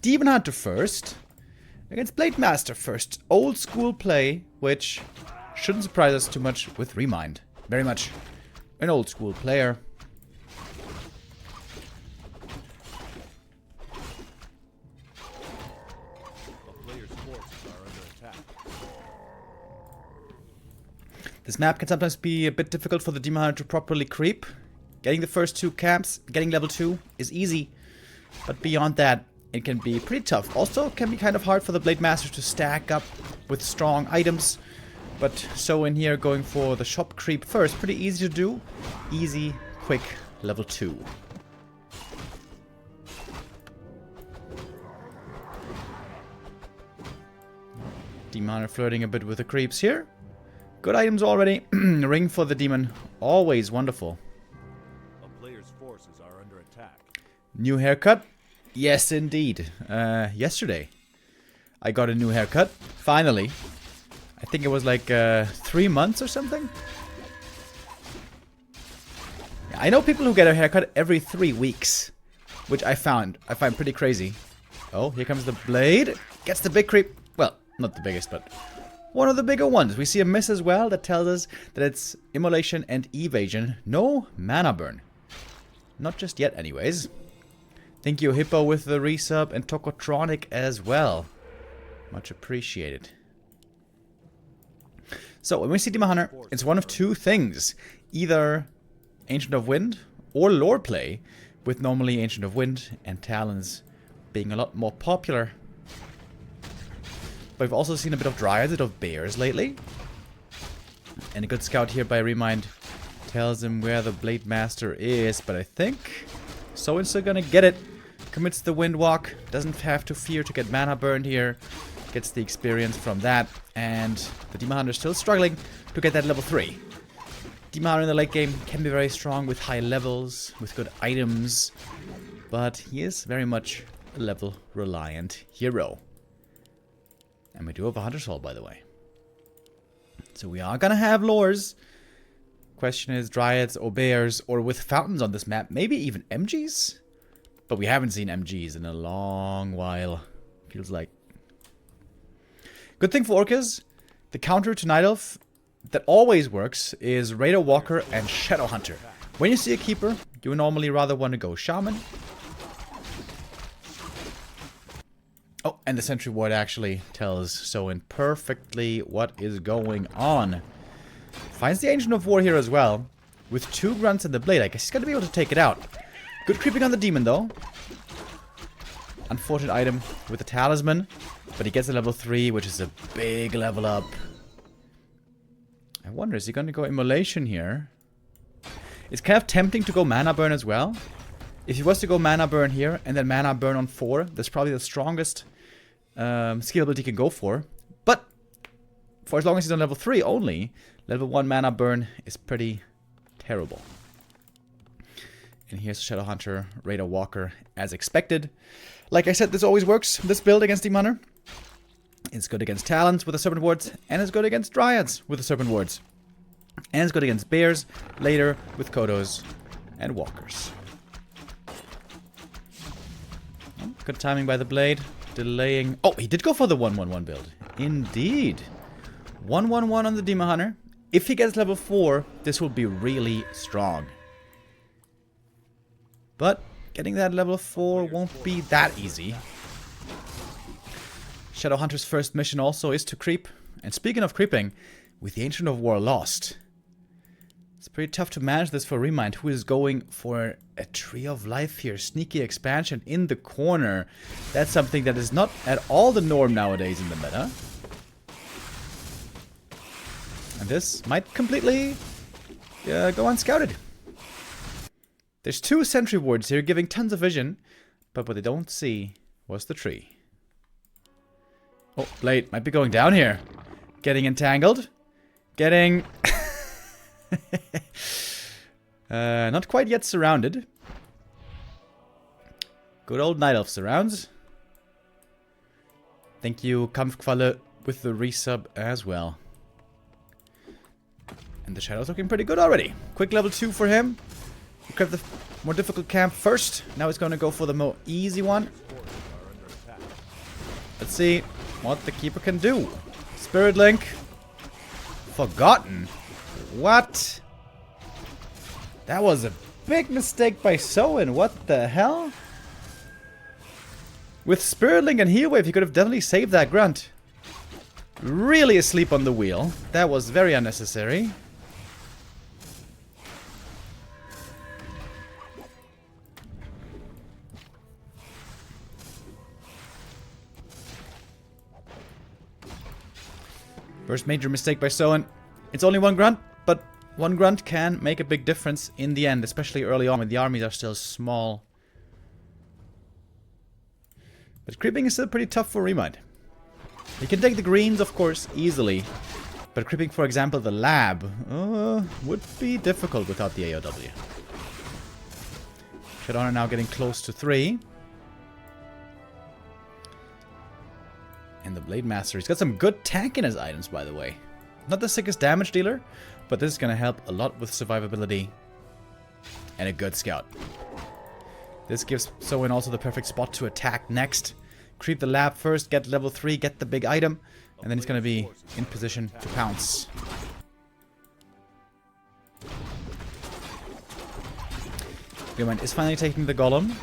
Demon Hunter first. Against Blade Master first. Old school play, which shouldn't surprise us too much with ReMinD. Very much an old school player. This map can sometimes be a bit difficult for the Demon Hunter to properly creep. Getting the first 2 camps, getting level 2 is easy. But beyond that, it can be pretty tough. Also, it can be kind of hard for the Blade Master to stack up with strong items. But Soin here going for the shop creep first. Pretty easy to do. Easy, quick, level 2. Demon Hunter flirting a bit with the creeps here. Good items already. Ring for the demon. Always wonderful. A player's forces are under attack. New haircut? Yes, indeed. Yesterday, I got a new haircut. Finally. I think it was like 3 months or something. I know people who get a haircut every 3 weeks, which I find pretty crazy. Oh, here comes the blade. Gets the big creep. Well, not the biggest, but one of the bigger ones. We see a miss as well that tells us that it's immolation and evasion. No mana burn. Not just yet, anyways. Thank you, Hippo, with the resub, and Tokotronic as well. Much appreciated. So, when we see Demon Hunter, it's one of 2 things. Either Ancient of Wind or lore play, with normally Ancient of Wind and Talons being a lot more popular. But we've also seen a bit of Dryads and of Bears lately. And a good scout here by ReMinD tells him where the Blade Master is. But I think Soin's still gonna get it. Commits the Windwalk. Doesn't have to fear to get mana burned here. Gets the experience from that. And the Demon Hunter is still struggling to get that level 3. Demon Hunter in the late game can be very strong with high levels, with good items. But he is very much a level reliant hero. And we do have a Hunter Soul, by the way. So we are gonna have lures. Question is Dryads or Bears or with fountains on this map. Maybe even MGs? But we haven't seen MGs in a long while. Feels like. Good thing for Orcas, the counter to Night Elf that always works is Raider Walker and Shadow Hunter. When you see a Keeper, you would normally rather want to go Shaman. Oh, and the Sentry Ward actually tells Soin perfectly what is going on. Finds the Ancient of War here as well. With 2 grunts and the blade, I guess he's going to be able to take it out. Good creeping on the demon, though. Unfortunate item with the Talisman. But he gets a level 3, which is a big level up. I wonder, is he going to go Immolation here? It's kind of tempting to go Mana Burn as well. If he was to go Mana Burn here, and then Mana Burn on 4, that's probably the strongest skill ability he can go for. But, for as long as he's on level 3 only, level 1 Mana Burn is pretty terrible. And here's Shadow Hunter, Raider Walker, as expected. Like I said, this always works, this build against Demon Hunter. It's good against Talons with the Serpent Wards, and it's good against Dryads with the Serpent Wards. And it's good against Bears, later with Kodos and Walkers. Oh, good timing by the blade, delaying. Oh, he did go for the 1-1-1 build. Indeed. 1-1-1 on the Demon Hunter. If he gets level 4, this will be really strong. But getting that level 4 won't be that easy. Shadow Hunter's first mission also is to creep. And speaking of creeping, with the Ancient of War lost, it's pretty tough to manage this for ReMinD, who is going for a Tree of Life here. Sneaky expansion in the corner. That's something that is not at all the norm nowadays in the meta. And this might completely go unscouted. There's 2 Sentry Wards here giving tons of vision, but what they don't see was the tree. Oh, Blade might be going down here. Getting entangled. Getting... not quite yet surrounded. Good old Night Elf surrounds. Thank you, Kampfqualle, with the resub as well. And the Shadow's looking pretty good already. Quick level 2 for him. Grab the more difficult camp first. Now he's going to go for the more easy one. Let's see what the keeper can do. Spirit Link. Forgotten. What? That was a big mistake by Soin. What the hell? With Spirit Link and Heal Wave, he could have definitely saved that grunt. Really asleep on the wheel. That was very unnecessary. First major mistake by Soin. It's only one grunt, but one grunt can make a big difference in the end, especially early on when the armies are still small. But creeping is still pretty tough for ReMinD. You can take the greens, of course, easily. But creeping, for example, the lab would be difficult without the AOW. Shadowhunter now getting close to 3. And the Blade Master, he's got some good tank in his items, by the way. Not the sickest damage dealer, but this is going to help a lot with survivability. And a good scout. This gives Soin also the perfect spot to attack next. Creep the lab first, get level 3, get the big item, and then he's going to be in position to pounce. ReMinD is finally taking the golem.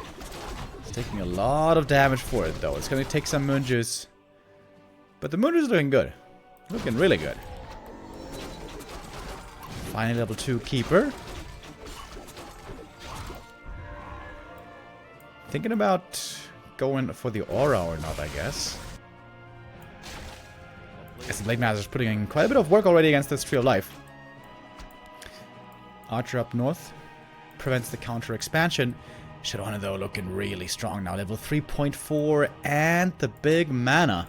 He's taking a lot of damage for it, though. It's going to take some moon juice. But the moon juice is looking good. Looking really good. Finally level 2 keeper. Thinking about going for the aura or not, I guess. As the Blade Master is putting in quite a bit of work already against this Tree of Life. Archer up north prevents the counter expansion. Shadowhunter though looking really strong now. Level 3.4 and the big mana.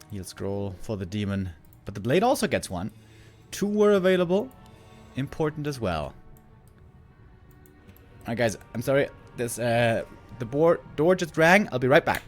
Heal scroll for the demon. But the blade also gets one. 2 were available. Important as well. Alright guys, I'm sorry. This the door just rang. I'll be right back.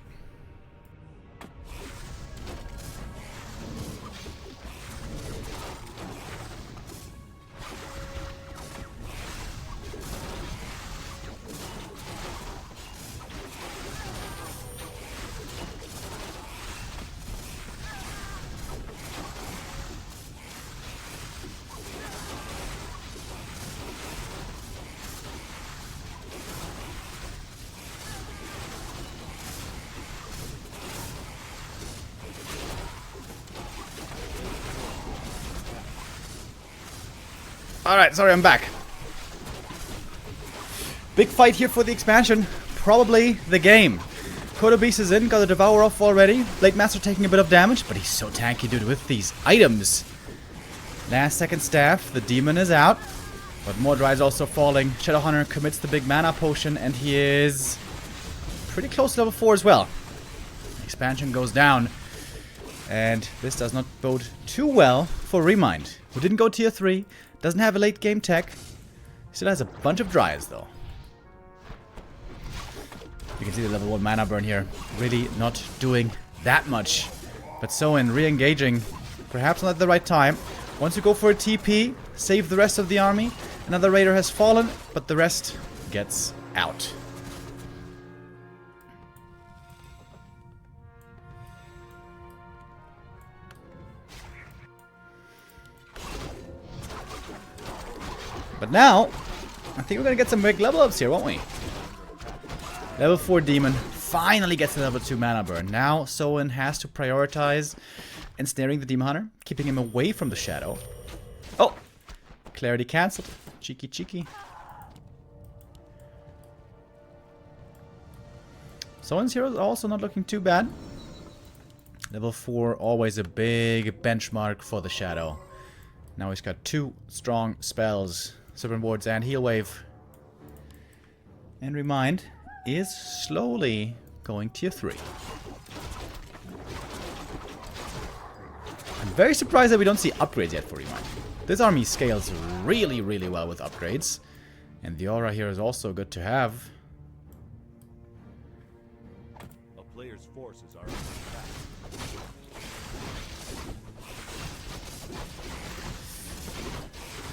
Alright, sorry, I'm back. Big fight here for the expansion. Probably the game. Kodo Beast is in, got the Devour off already. Blade Master taking a bit of damage, but he's so tanky, dude, with these items. Last second staff, the demon is out. But Mordra is also falling. Shadowhunter commits the big mana potion, and he is pretty close to level 4 as well. Expansion goes down. And this does not bode too well for ReMinD, who didn't go tier 3. Doesn't have a late game tech. Still has a bunch of Dryads though. You can see the level 1 mana burn here. Really not doing that much. But Soin re-engaging. Perhaps not at the right time. Once you go for a TP, save the rest of the army. Another raider has fallen, but the rest gets out. But now, I think we're going to get some big level ups here, won't we? Level 4 demon finally gets the level 2 mana burn. Now, Soin has to prioritize ensnaring the demon hunter, keeping him away from the shadow. Oh! Clarity cancelled. Cheeky, cheeky. Soin's hero is also not looking too bad. Level 4, always a big benchmark for the shadow. Now he's got 2 strong spells. Serpent Wards and Heal Wave. And ReMinD is slowly going tier 3. I'm very surprised that we don't see upgrades yet for ReMinD. This army scales really, really well with upgrades. And the aura here is also good to have. A player's forces are under attack.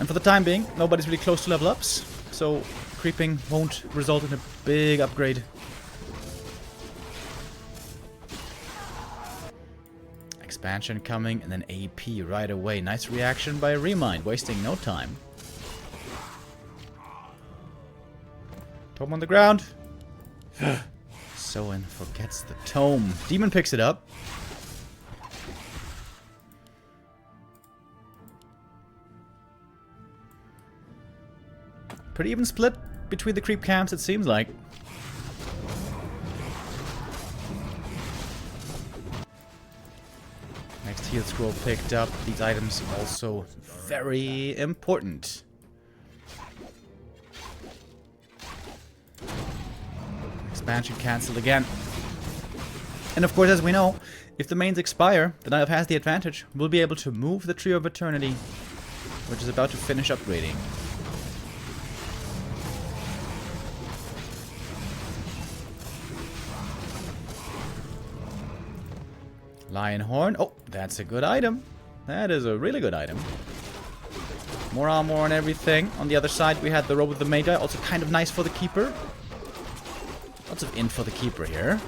And for the time being, nobody's really close to level ups, so creeping won't result in a big upgrade. Expansion coming, and then AP right away. Nice reaction by ReMinD, wasting no time. Tome on the ground. Soin forgets the tome. Demon picks it up. Pretty even split between the creep camps, it seems like. Next heal scroll picked up. These items also very important. Expansion cancelled again. And of course, as we know, if the mains expire, the Knight of has the advantage. We'll be able to move the Trio of Eternity, which is about to finish upgrading. Lion Horn. Oh, that's a good item. That is a really good item. More armor and everything. On the other side, we had the Robe of the Magi. Also kind of nice for the Keeper. Lots of int for the Keeper here.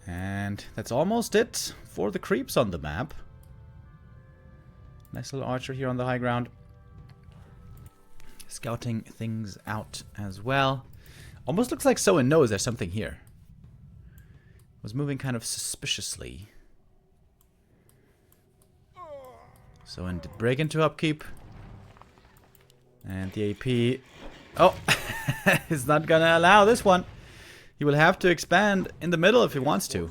And that's almost it for the creeps on the map. Nice little archer here on the high ground. Scouting things out as well. Almost looks like Soin knows there's something here. Was moving kind of suspiciously. Soin did break into upkeep. And the AP... Oh! He's not gonna allow this one. He will have to expand in the middle if he wants to.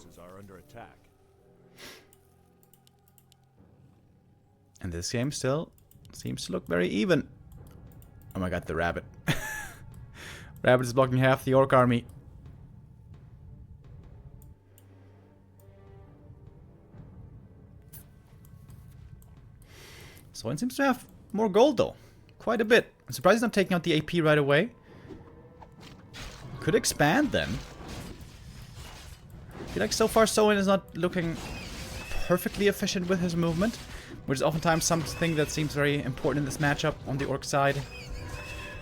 And this game still seems to look very even. Oh my god, the rabbit. Rabbit is blocking half the orc army. Soin seems to have more gold though. Quite a bit. I'm surprised he's not taking out the AP right away. Could expand then. I feel like so far Soin is not looking perfectly efficient with his movement, which is oftentimes something that seems very important in this matchup on the orc side.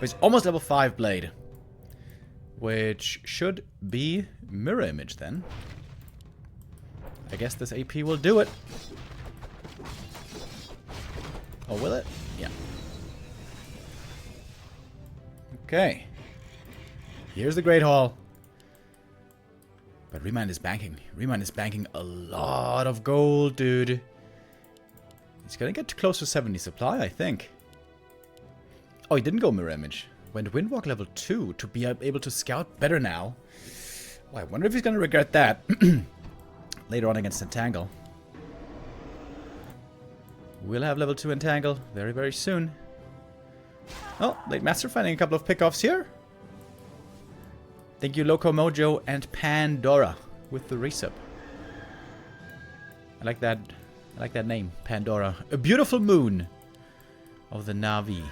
But he's almost level 5 blade, which should be mirror image then. I guess this AP will do it. Oh, will it? Yeah. Okay. Here's the Great Hall. But ReMinD is banking. ReMinD is banking a lot of gold, dude. He's gonna get close to 70 supply, I think. Oh, he didn't go mirror image. Went Windwalk level 2 to be able to scout better now. Oh, I wonder if he's gonna regret that later on against Entangle. We'll have level 2 Entangle very, very soon. Oh, Late Master finding a couple of pickoffs here. Thank you, Loco Mojo and Pandora with the resub. I like that name, Pandora. A beautiful moon of the Na'vi.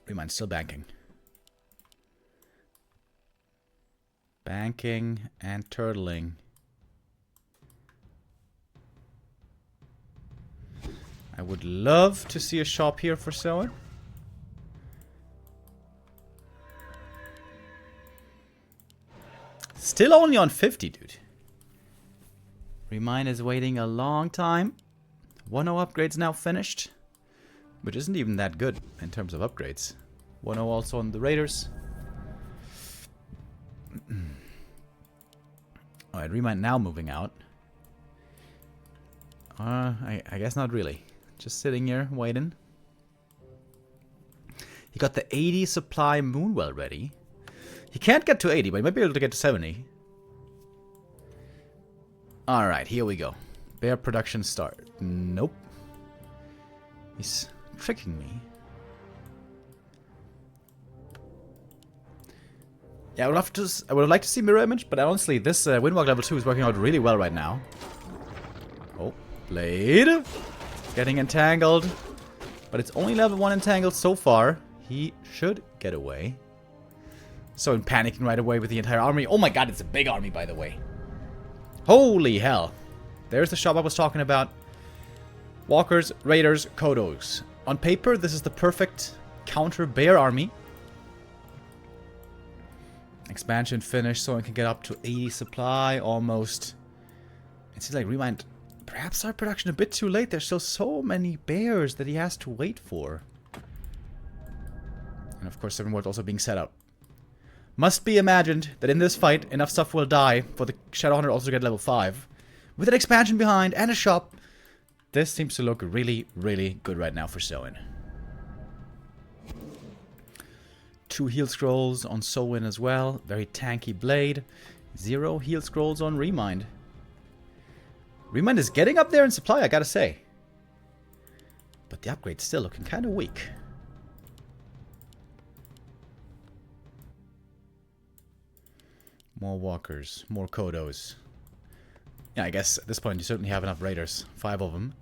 ReMinD still banking. Banking and turtling. I would love to see a shop here for Soin. Still only on 50, dude. ReMinD is waiting a long time. 1-0 upgrade's now finished, which isn't even that good in terms of upgrades. 1-0 also on the Raiders. Alright, ReMinD now moving out. I guess not really. Just sitting here, waiting. He got the 80 supply Moonwell ready. He can't get to 80, but he might be able to get to 70. Alright, here we go. Bear production start. Nope. He's tricking me. Yeah, I would have liked to see mirror image, but honestly, this Windwalk level 2 is working out really well right now. Oh, Blade. Getting entangled. But it's only level 1 entangled so far. He should get away. So in panicking right away with the entire army. Oh my god, it's a big army, by the way. Holy hell. There's the shop I was talking about. Walkers, Raiders, Kodos. On paper, this is the perfect counter bear army. Expansion finished, so I can get up to 80 supply almost. It seems like ReMinD perhaps start production a bit too late. There's still so many bears that he has to wait for. And of course, 7 wards also being set up. Must be imagined that in this fight, enough stuff will die for the Shadowhunter also to get level 5. With an expansion behind and a shop, this seems to look really, really good right now for Soin. 2 heal scrolls on Soin as well. Very tanky blade. 0 heal scrolls on ReMinD. ReMinD is getting up there in supply, I gotta say. But the upgrade's still looking kind of weak. More walkers, more Kodos. Yeah, I guess at this point you certainly have enough raiders. 5 of them.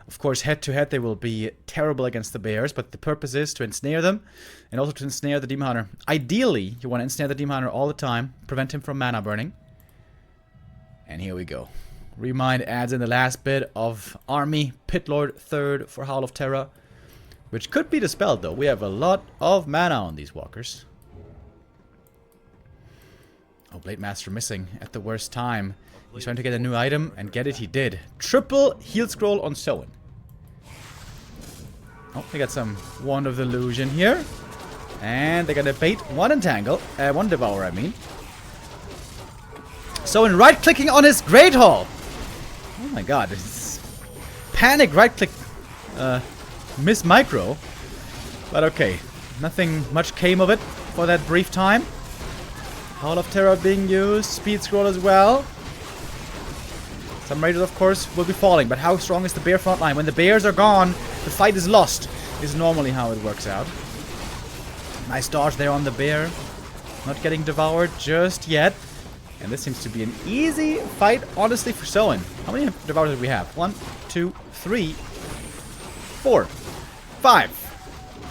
Of course, head-to-head they will be terrible against the bears, but the purpose is to ensnare them, and also to ensnare the Demon Hunter. Ideally, you want to ensnare the Demon Hunter all the time, prevent him from mana burning. And here we go. ReMinD adds in the last bit of army, Pitlord 3rd for Howl of Terror, which could be dispelled though. We have a lot of mana on these walkers. Oh, Blade Master missing at the worst time. He's trying to get a new item, and get it he did. Triple heal scroll on Soin. Oh, they got some Wand of Illusion here. And they're gonna bait one Entangle. One Devour, I mean. Soin right-clicking on his Great Hall. Oh my god, it's panic right-click. Miss micro. But okay, nothing much came of it for that brief time. Howl of Terror being used. Speed scroll as well. Some raiders, of course, will be falling, but how strong is the bear front line? When the bears are gone, the fight is lost, is normally how it works out. Nice dodge there on the bear. Not getting devoured just yet. And this seems to be an easy fight, honestly, for Soin. How many devours do we have? 1, 2, 3, 4, 5.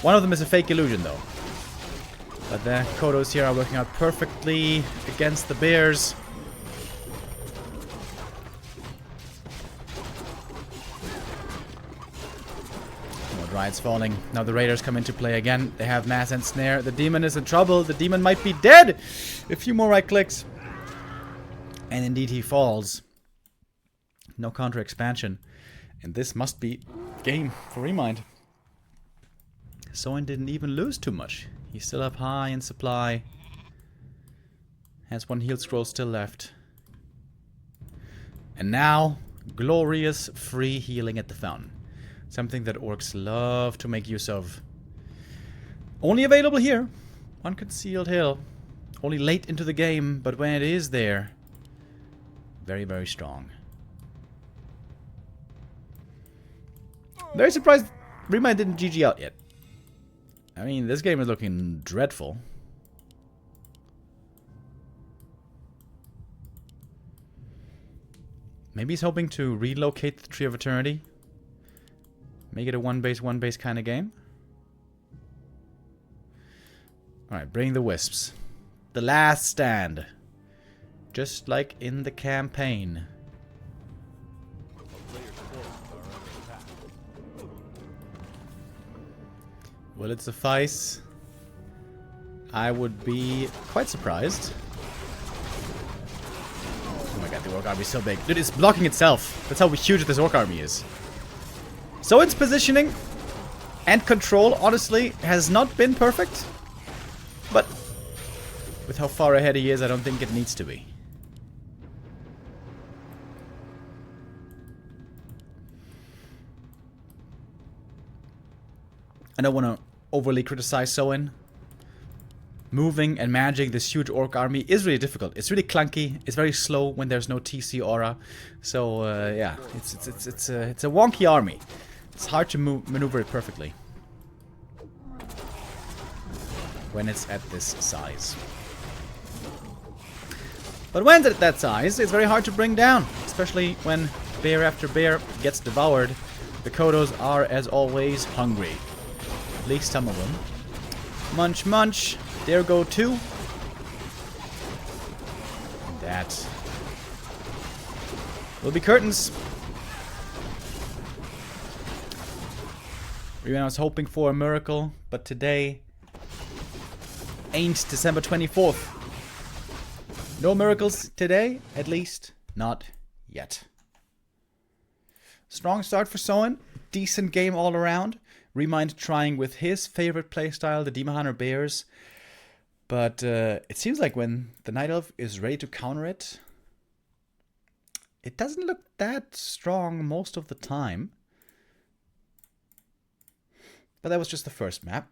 One of them is a fake illusion, though. But the Kodos here are working out perfectly against the bears. Ride's falling. Now the raiders come into play again. They have mass and snare. The demon is in trouble. The demon might be dead. A few more right clicks. And indeed he falls. No counter expansion. And this must be game for ReMinD. Soin didn't even lose too much. He's still up high in supply. Has 1 heal scroll still left. And now, glorious free healing at the fountain. Something that orcs love to make use of. Only available here. Unconcealed hill. Only late into the game, but when it is there, very, very strong. Very surprised ReMinD didn't GG out yet. I mean, this game is looking dreadful. Maybe he's hoping to relocate the Tree of Eternity. Make it a one base kind of game. Alright, bring the wisps. The last stand. Just like in the campaign. Will it suffice? I would be quite surprised. Oh my god, the orc army is so big. Dude, it's blocking itself. That's how huge this orc army is. So its positioning and control, honestly, has not been perfect. But with how far ahead he is, I don't think it needs to be. I don't want to overly criticize Soin. Moving and managing this huge orc army is really difficult. It's really clunky. It's very slow when there's no TC aura. So yeah, it's a wonky army. It's hard to maneuver it perfectly when it's at this size. But when it's at that size, it's very hard to bring down, especially when bear after bear gets devoured. The Kodos are, as always, hungry. At least some of them. Munch, munch. There go 2. that will be curtains. I was hoping for a miracle, but today ain't December 24th. No miracles today, at least not yet. Strong start for Soin. Decent game all around. ReMinD trying with his favorite playstyle, the Demon Hunter Bears. But it seems like when the Night Elf is ready to counter it, it doesn't look that strong most of the time. But that was just the first map.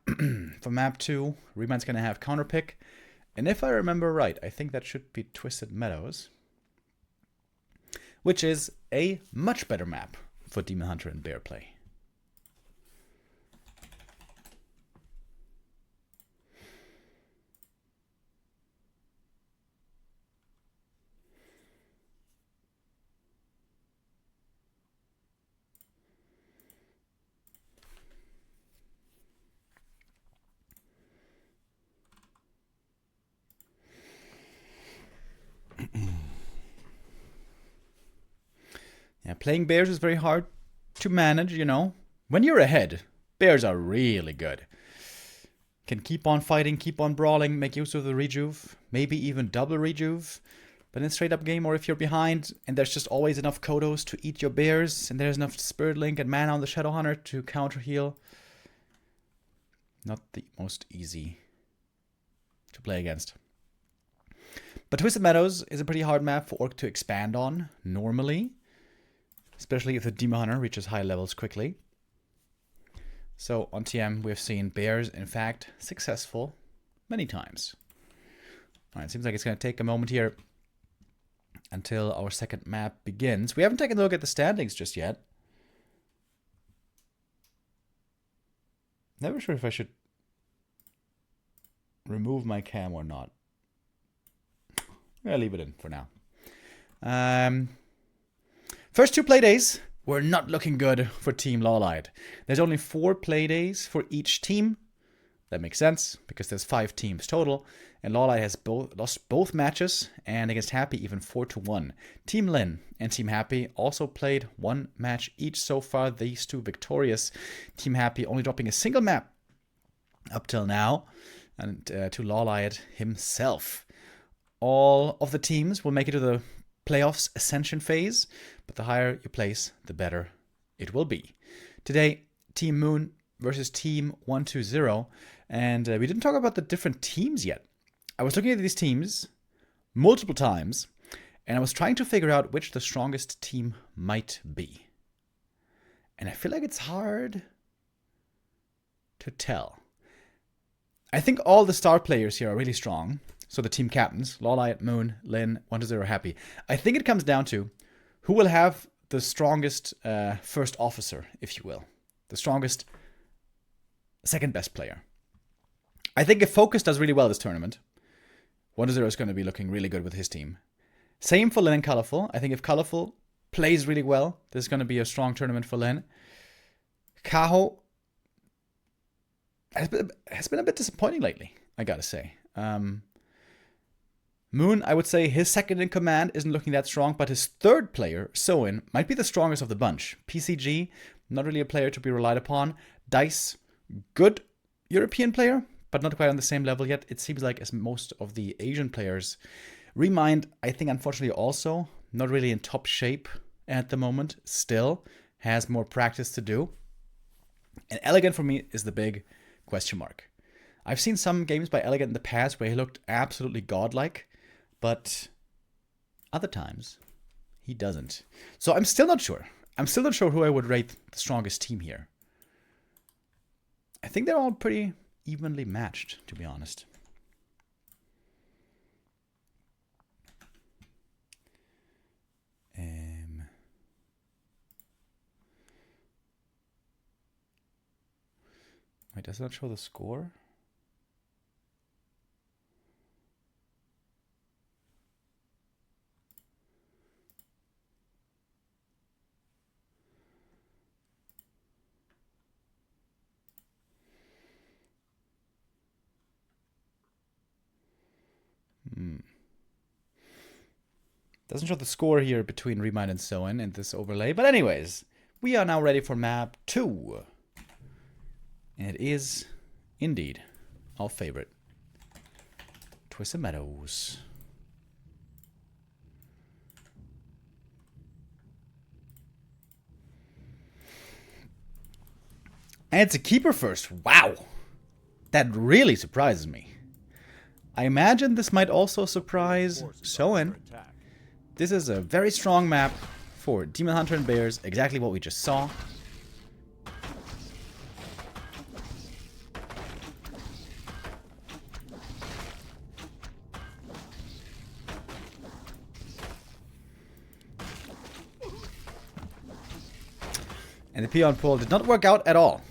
For map 2, ReMind's going to have counter pick. And if I remember right, I think that should be Twisted Meadows. Which is a much better map for Demon Hunter and Bear play. Yeah, playing bears is very hard to manage, you know. When you're ahead, bears are really good. Can keep on fighting, keep on brawling, make use of the rejuve, maybe even double rejuve. But in a straight up game, or if you're behind and there's just always enough Kodos to eat your bears, and there's enough Spirit Link and mana on the Shadow Hunter to counter heal, not the most easy to play against. But Twisted Meadows is a pretty hard map for Orc to expand on, normally. Especially if the Demon Hunter reaches high levels quickly. So on TM, we've seen bears, in fact, successful many times. Alright, seems like it's going to take a moment here until our second map begins. We haven't taken a look at the standings just yet. Never sure if I should remove my cam or not. I'll leave it in for now. First 2 play days were not looking good for Team Lawlight. There's only 4 play days for each team. That makes sense, because there's 5 teams total. And Lawlight has lost both matches, and against Happy even 4-1. Team Lin and Team Happy also played 1 match each so far, these 2 victorious. Team Happy only dropping a single map up till now, and to Lawlight himself. All of the teams will make it to the playoffs ascension phase, but the higher you place, the better it will be. Today, Team Moon versus Team 120, and we didn't talk about the different teams yet. I was looking at these teams multiple times, and I was trying to figure out which the strongest team might be. And I feel like it's hard to tell. I think all the star players here are really strong. So the team captains, Lawlight, Moon, Lin, 120 Happy. I think it comes down to who will have the strongest first officer, if you will. The strongest second best player. I think if Focus does really well this tournament, 120 is going to be looking really good with his team. Same for Lin and Colorful. I think if Colorful plays really well, this is going to be a strong tournament for Lin. Kaho has been a bit disappointing lately, I gotta say. Moon, I would say his second in command isn't looking that strong, but his third player, Soin, might be the strongest of the bunch. PCG, not really a player to be relied upon. Dice, good European player, but not quite on the same level yet. It seems like as most of the Asian players. ReMinD, I think unfortunately also, not really in top shape at the moment. Still, has more practice to do. And Elegant for me is the big question mark. I've seen some games by Elegant in the past where he looked absolutely godlike. But other times, he doesn't. So I'm still not sure. I'm still not sure who I would rate the strongest team here. I think they're all pretty evenly matched, to be honest. Wait, does that show the score? Doesn't show the score here between ReMinD and Soin in this overlay. But anyways, we are now ready for map 2. And it is, indeed, our favorite. Twisted Meadows. And it's a keeper first. Wow. That really surprises me. I imagine this might also surprise Soin. This is a very strong map for Demon Hunter and Bears. Exactly what we just saw. And the peon pull did not work out at all.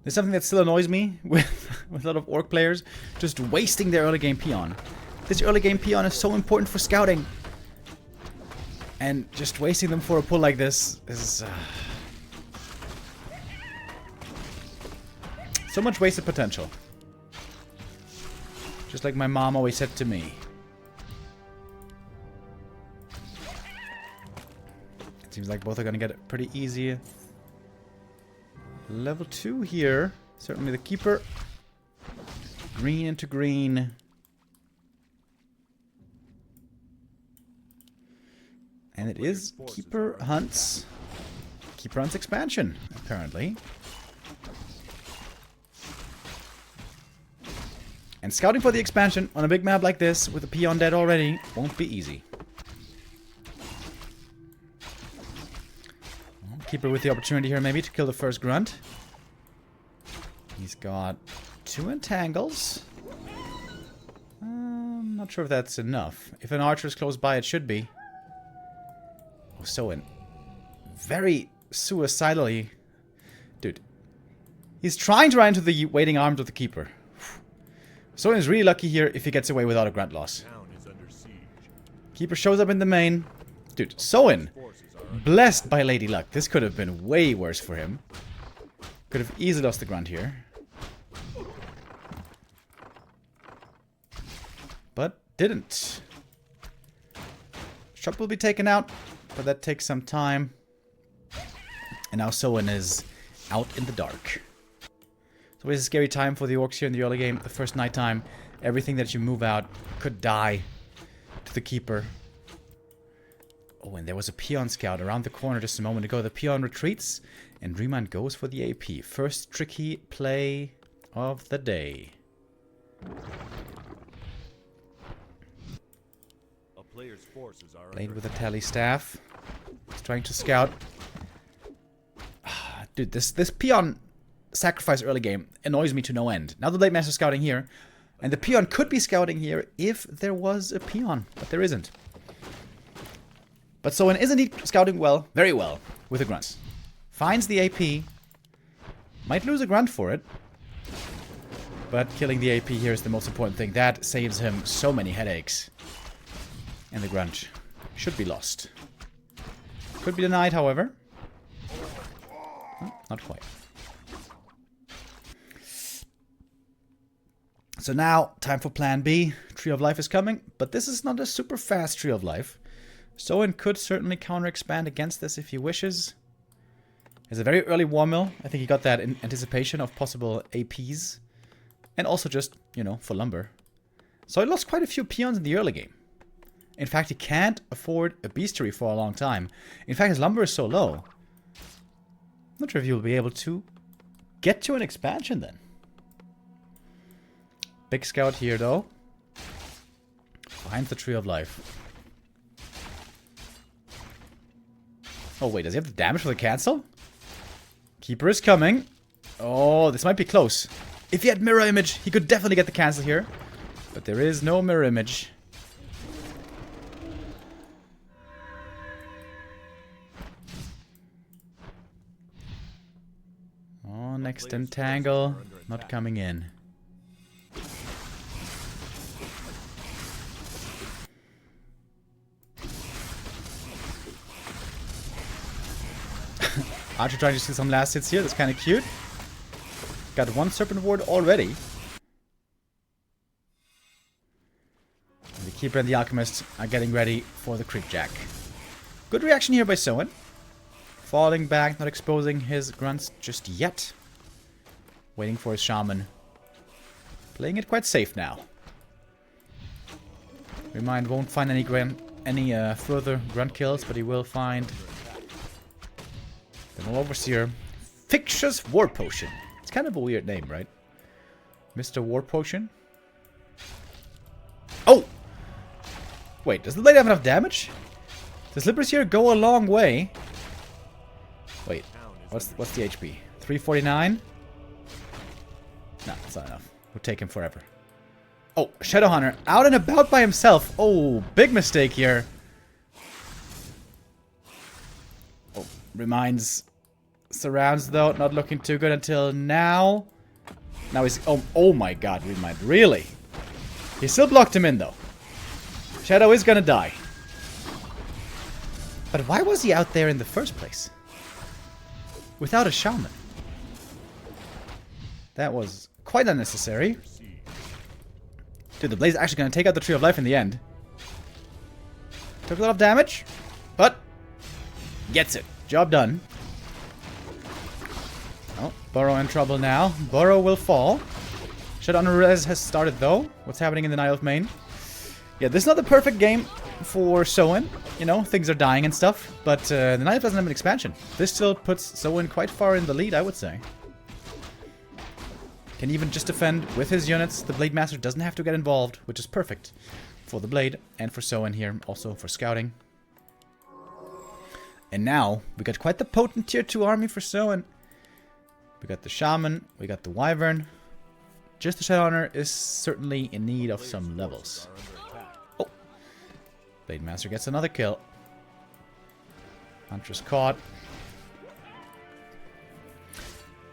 There's something that still annoys me with a lot of orc players. Just wasting their early game peon. This early game peon is so important for scouting. And just wasting them for a pull like this is... so much wasted potential. Just like my mom always said to me. It seems like both are going to get it pretty easy. Level 2 here. Certainly the keeper. Green into green. And it is Keeper Hunts. Keeper Hunts expansion, apparently. And scouting for the expansion on a big map like this with a peon dead already won't be easy. Keeper with the opportunity here maybe to kill the first grunt. He's got 2 entangles. I'm not sure if that's enough. If an archer is close by, it should be. Oh, Soin. Very suicidally. Dude. He's trying to run into the waiting arms of the keeper. Soin is really lucky here if he gets away without a grunt loss. Keeper shows up in the main. Dude, Soin. Blessed by Lady Luck. This could have been way worse for him. Could have easily lost the grunt here. But didn't. Shop will be taken out, but that takes some time. And now Soin is out in the dark. So it's a scary time for the orcs here in the early game. The first night time, everything that you move out could die to the keeper. Oh, and there was a peon scout around the corner just a moment ago. The peon retreats, and ReMinD goes for the AP. First tricky play of the day. A player's forces are Blade with a tally staff. He's trying to scout. Dude, this peon sacrifice early game annoys me to no end. Now the Blade Master's scouting here, and the peon could be scouting here if there was a peon, but there isn't. But Soin is indeed scouting well, very well, with the grunts. Finds the AP. Might lose a grunt for it. But killing the AP here is the most important thing. That saves him so many headaches. And the grunt should be lost. Could be denied, however. Oh, not quite. So now, time for plan B. Tree of Life is coming, but this is not a super fast Tree of Life. Soin could certainly counter-expand against this if he wishes. There's a very early War Mill. I think he got that in anticipation of possible APs. And also just, you know, for lumber. So he lost quite a few peons in the early game. In fact, he can't afford a bestiary for a long time. In fact, his lumber is so low. I'm not sure if you'll be able to get to an expansion then. Big scout here, though. Finds the Tree of Life. Oh, wait, does he have the damage for the cancel? Keeper is coming. Oh, this might be close. If he had mirror image, he could definitely get the cancel here. But there is no mirror image. Oh, next entangle. Not coming in. Archer trying to see some last hits here. That's kind of cute. Got one Serpent Ward already. And the Keeper and the Alchemist are getting ready for the Creepjack. Good reaction here by Soin. Falling back, not exposing his grunts just yet. Waiting for his Shaman. Playing it quite safe now. ReMinD won't find any further grunt kills, but he will find the Overseer. Fictitious War Potion. It's kind of a weird name, right? Mr. War Potion. Oh! Wait, does the blade have enough damage? The slippers here go a long way. Wait, what's the HP? 349? No, that's not enough. We'll take him forever. Oh, Shadowhunter out and about by himself. Oh, big mistake here. Oh, ReMinD's surrounds though, not looking too good until now. Now he's oh my god, ReMinD, really? He still blocked him in though. Shadow is gonna die. But why was he out there in the first place? Without a Shaman. That was quite unnecessary. Dude, the Blaze is actually going to take out the Tree of Life in the end. Took a lot of damage, but gets it. Job done. Oh, Burrow in trouble now. Burrow will fall. Shadowhunter res has started though. What's happening in the Isle of Maine? Yeah, this is not the perfect game for Soin. You know, things are dying and stuff. But the Night doesn't have an expansion. This still puts Soin quite far in the lead, I would say. Can even just defend with his units. The Blade Master doesn't have to get involved, which is perfect for the Blade and for Soin here, also for scouting. And now, we got quite the potent tier 2 army for Soin. We got the Shaman, we got the Wyvern. Just the Shadowhunter is certainly in need of some levels. Oh! Blade Master gets another kill. Huntress caught.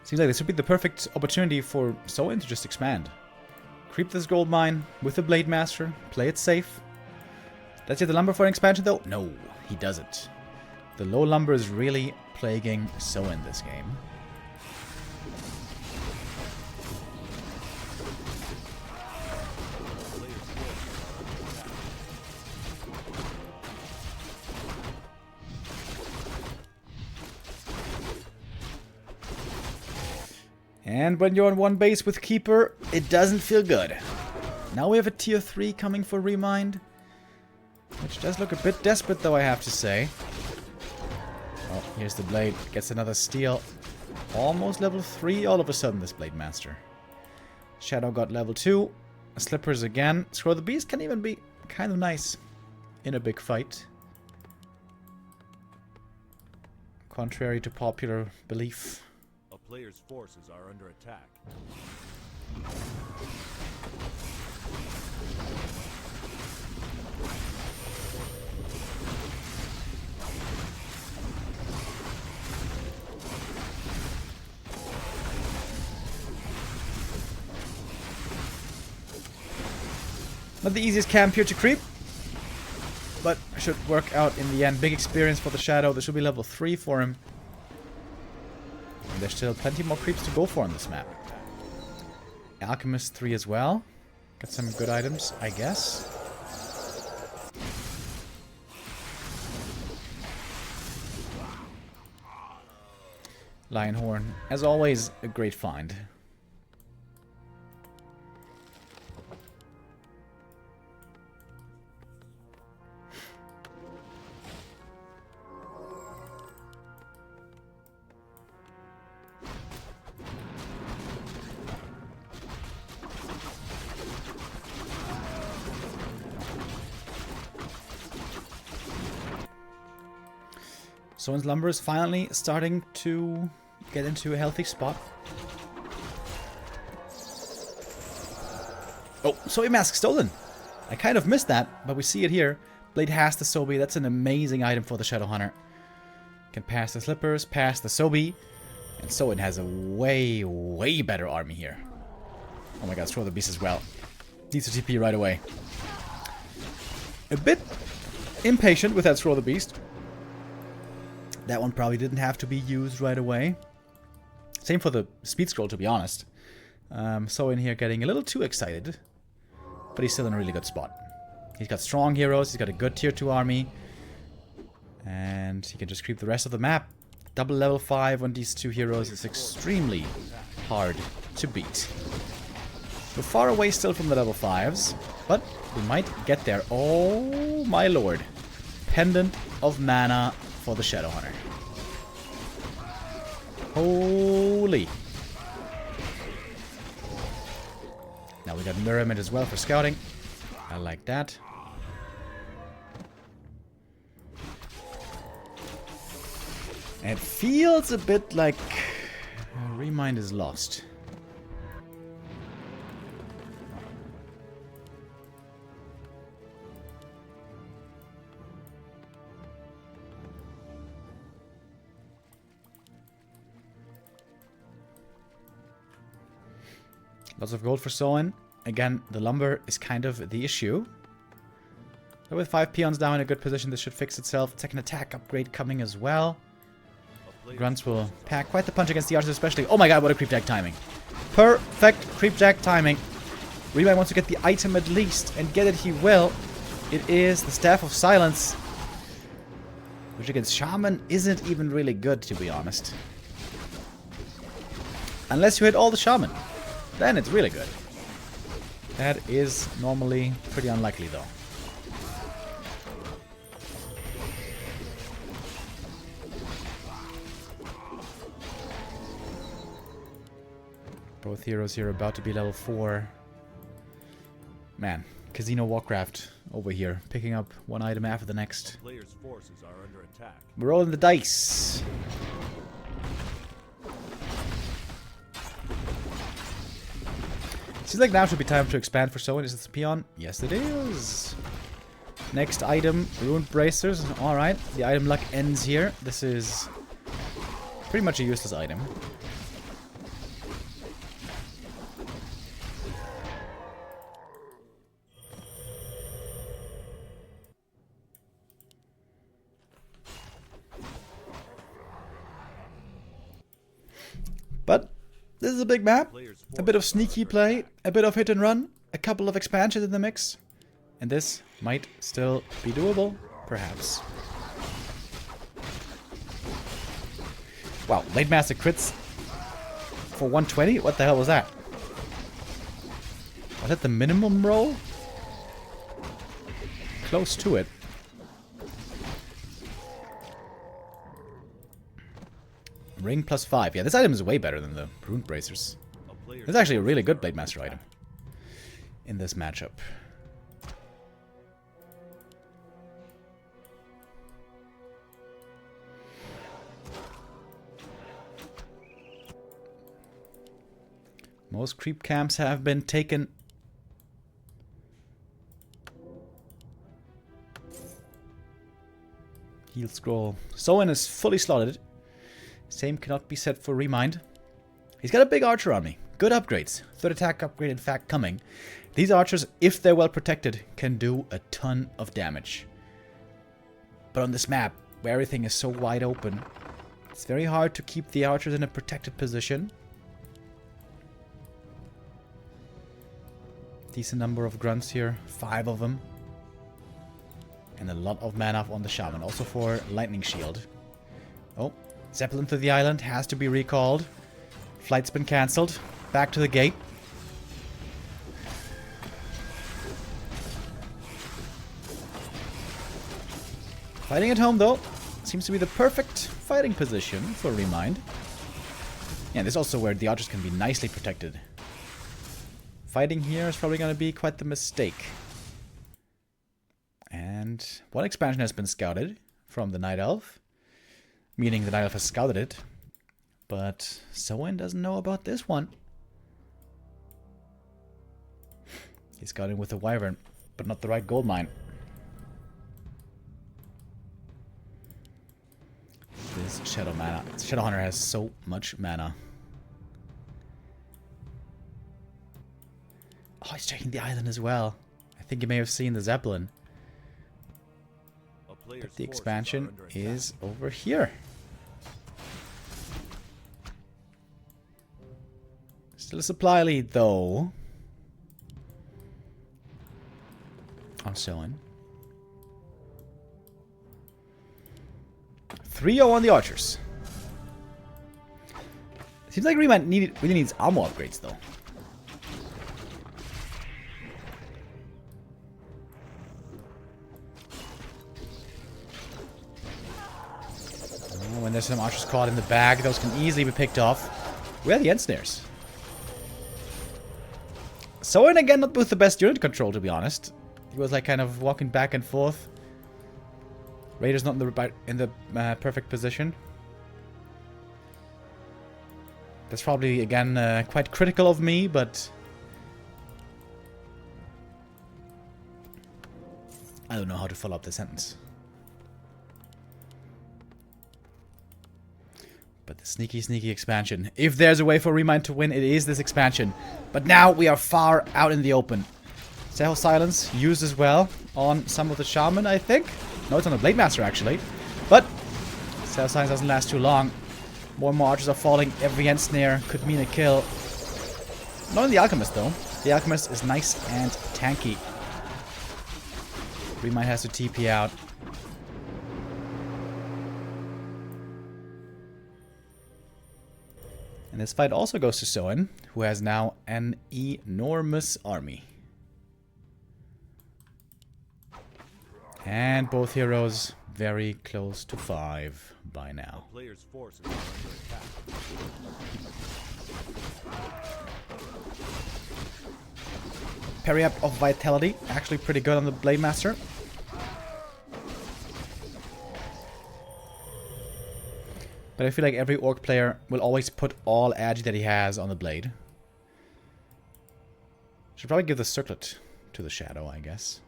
Seems like this would be the perfect opportunity for Soin to just expand. Creep this gold mine with the Blade Master. Play it safe. Does he have the lumber for an expansion though? No, he doesn't. The low lumber is really plaguing Soin this game. And when you're on one base with Keeper, it doesn't feel good. Now we have a tier 3 coming for ReMinD. Which does look a bit desperate though, I have to say. Oh, here's the Blade. Gets another steal. Almost level 3 all of a sudden, this Blade Master. Shadow got level 2. Slippers again. Scroll the Beast can even be kind of nice in a big fight. Contrary to popular belief. Players' forces are under attack. Not the easiest camp here to creep, but should work out in the end. Big experience for the Shadow. This should be level 3 for him. There's still plenty more creeps to go for on this map. Alchemist 3 as well. Got some good items, I guess. Lionhorn, as always, a great find. Soin's lumber is finally starting to get into a healthy spot. Oh, Soy Mask stolen. I kind of missed that, but we see it here. Blade has the Sobi. That's an amazing item for the Shadowhunter. Can pass the Slippers, pass the Sobi. And Soin has a way, way better army here. Oh my god, throw the Beast as well. Needs to TP right away. A bit impatient with that Throw the Beast. That one probably didn't have to be used right away. Same for the speed scroll, to be honest. Soin here getting a little too excited. But he's still in a really good spot. He's got strong heroes. He's got a good tier 2 army. And he can just creep the rest of the map. Double level 5 on these 2 heroes is extremely hard to beat. We're far away still from the level 5s, but we might get there. Oh my lord. Pendant of mana for the Shadow Hunter. Holy. Now we got Mirror as well for scouting. I like that. It feels a bit like ReMinD is lost. Lots of gold for Soin. Again, the lumber is kind of the issue. But with 5 peons down in a good position, this should fix itself. Second attack upgrade coming as well. Grunts will pack quite the punch against the archers especially. Oh my god, what a creep jack timing. Perfect creep jack timing. ReMinD wants to get the item at least, and get it he will. It is the Staff of Silence. Which against Shaman isn't even really good, to be honest. Unless you hit all the Shaman. Then it's really good. That is normally pretty unlikely though. Both heroes here about to be level 4. Man, Casino Warcraft over here, picking up one item after the next. Players' forces are under attack. We're rolling the dice. Seems like now should be time to expand for Soin. Is this a peon? Yes, it is. Next item, Ruined Bracers. Alright, the item luck ends here. This is pretty much a useless item. But this is a big map, a bit of sneaky play, a bit of hit and run, a couple of expansions in the mix, and this might still be doable, perhaps. Wow, Blade Master crits for 120? What the hell was that? Was that the minimum roll? Close to it. Ring plus 5. Yeah, this item is way better than the Ruined Bracers. It's actually a really good Blade Master item in this matchup. Most creep camps have been taken. Heal scroll. Soin is fully slotted. Same cannot be said for ReMinD. He's got a big archer army. Good upgrades. Third attack upgrade in fact coming. These archers, if they're well protected, can do a ton of damage. But on this map, where everything is so wide open, it's very hard to keep the archers in a protected position. Decent number of grunts here. 5 of them. And a lot of mana on the shaman. Also for lightning shield. Oh. Zeppelin to the island has to be recalled. Flight's been cancelled. Back to the gate. Fighting at home though. Seems to be the perfect fighting position for ReMinD. Yeah, this is also where the archers can be nicely protected. Fighting here is probably going to be quite the mistake. And one expansion has been scouted from the Night Elf. Meaning the Night Elf has scouted it. But Soin doesn't know about this one. He's scouting with a wyvern, but not the right gold mine. This Shadow mana. Shadow Hunter has so much mana. Oh, he's checking the island as well. I think you may have seen the Zeppelin. But the expansion is over here. Still a supply lead, though. on Soin. 3-0 on the archers. Seems like ReMinD really needs ammo upgrades though. Oh, when there's some archers caught in the bag, those can easily be picked off. Where are the end snares? Soin again not with the best unit control, to be honest. He was like kind of walking back and forth. Raider's not in the perfect position. That's probably, again, quite critical of me, but... I don't know how to follow up the sentence. But the sneaky, sneaky expansion. If there's a way for ReMinD to win, it is this expansion. But now we are far out in the open. Seho Silence used as well on some of the Shaman, I think. No, it's on the Blade Master, actually. But Seho Silence doesn't last too long. More and more archers are falling. Every end snare could mean a kill. Not in the Alchemist, though. The Alchemist is nice and tanky. ReMinD has to TP out. And this fight also goes to Soin, who has now an enormous army. And both heroes very close to 5 by now. The player's forces are under attack. Parry up of Vitality, actually pretty good on the Blade Master. But I feel like every Orc player will always put all agi that he has on the Blade. Should probably give the Circlet to the Shadow, I guess.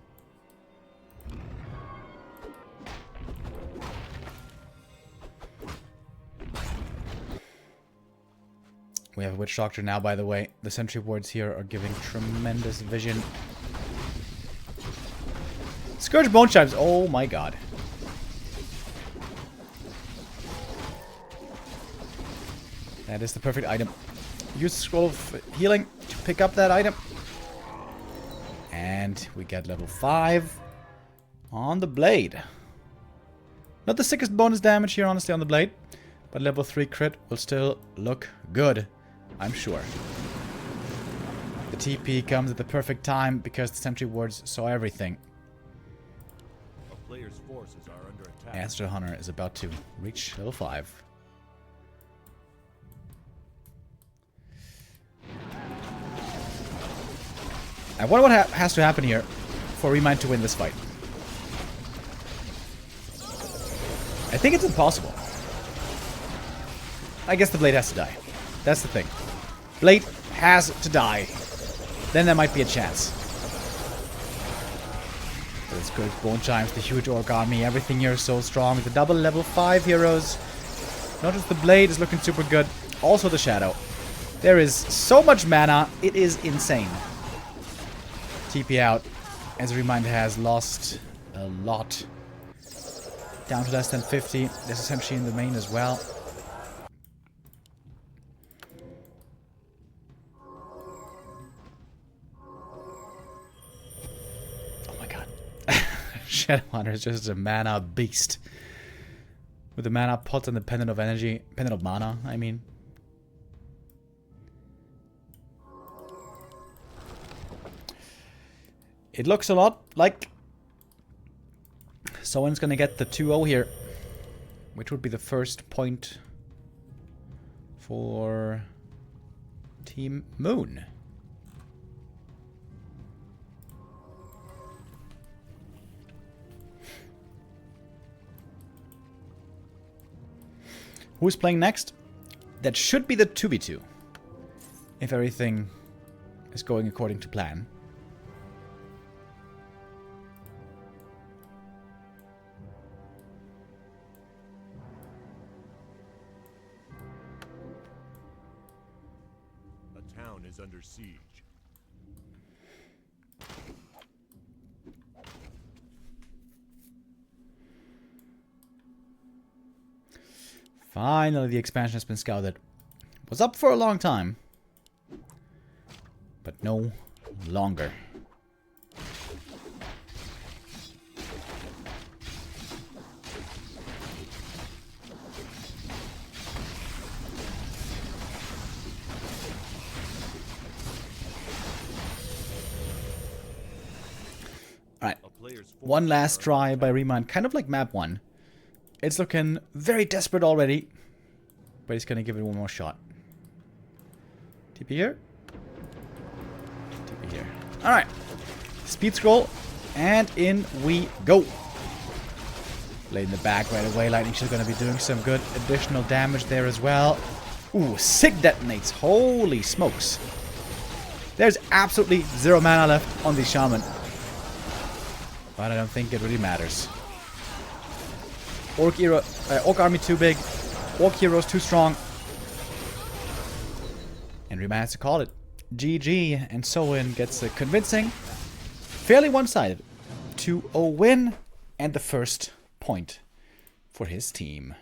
We have a Witch Doctor now, by the way. The sentry wards here are giving tremendous vision. Scourge Bone Chimes. Oh my god. That is the perfect item. Use the Scroll of Healing to pick up that item. And we get level 5 on the Blade. Not the sickest bonus damage here, honestly, on the Blade. But level 3 crit will still look good, I'm sure. The TP comes at the perfect time because the sentry wards saw everything. A player's forces are under attack. Astro Hunter is about to reach level 5. I wonder what has to happen here for ReMinD to win this fight. I think it's impossible. I guess the Blade has to die. That's the thing. Blade has to die. Then there might be a chance. But it's good. Bone Chimes, the huge Orc army, everything here is so strong. The double level 5 heroes. Not just the Blade is looking super good, also the Shadow. There is so much mana, it is insane. TP out, as ReMinD has lost a lot. Down to less than 50. There's essentially in the main as well. Oh my god. Shadowhunter is just a mana beast. With the mana pot and the pendant of energy. Pendant of mana, I mean. It looks a lot like Someone's gonna get the 2-0 here, which would be the first point for Team Moon. Who's playing next? That should be the 2v2, if everything is going according to plan. Is under siege. Finally, the expansion has been scouted. Was up for a long time, but no longer. player's forces One last are try by ReMinD, kind of like map 1. It's looking very desperate already. But he's gonna give it one more shot. TP here. TP here. Alright. Speed scroll. And in we go. Blade in the back right away. Lightning Shield's gonna be doing some good additional damage there as well. Ooh, sick detonates. Holy smokes. There's absolutely 0 mana left on the Shaman. But I don't think it really matters. Orc army too big. Orc heroes too strong. And ReMinD has to call it. GG. And Soin gets a convincing, fairly one-sided 2-0 win. And the first point for his team.